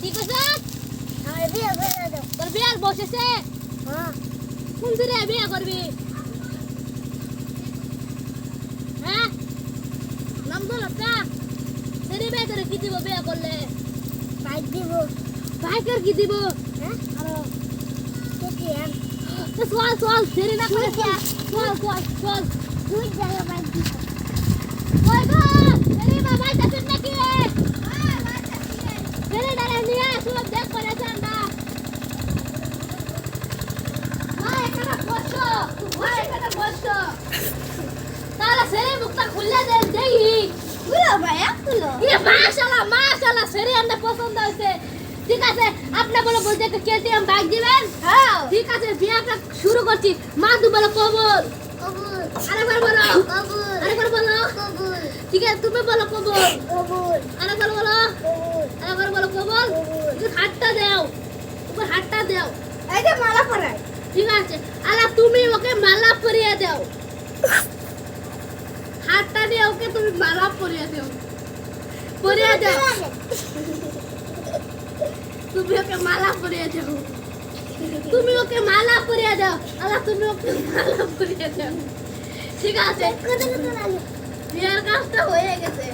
ঠিক আছে তোর বিয়ার বসেছে কোন দিনে বিয়ে করবি হ্যাঁ নাম বল একটা সেরি বিয়ে করে কি দিব বিয়ে করলে বাইক দিব বাইকের কি দিব হ্যাঁ আরো কেটিএম তো চল সেরি না করে চল তুই যাই বাইক দিব কই গো সেরি বাবা যাচ্ছেন নাকি সেরি ডালে নিয়ে সব দেখ করেছে আমরা এখানে বসো তাহলে সেরি মুখটা খুলে দেন দেখি খুলো ভাইয়া খুলো ये माशाल्लाह সেরি আমরা পছন্দ হয়েছে ঠিক আছে আপনি বলো বলতে কেটিএম বাইক দিবেন হ্যাঁ ঠিক আছে বিয়াটা শুরু করছি মা তুমি বলো কবুল কবুল আরেকবার বলো কবুল আরেকবার বলো কবুল ঠিক আছে তুমি বলো কবুল কবুল আরেকবার বলো কবুল আরেকবার বলো কবুল একটু হাতটা দাও উপর হাতটা দাও এই যে মালা পরাই ঠিক আছে আলা তুমি ওকে মালা পরিয়ে দাও হাতটা দিয়ে ওকে তুমি মালা পরিয়ে দাও তুমি ওকে মালা পরিয়ে দাও আলা তুমি ওকে মালা পরিয়ে দাও ঠিক আছে বিয়ার কাজটা হয়ে গেছে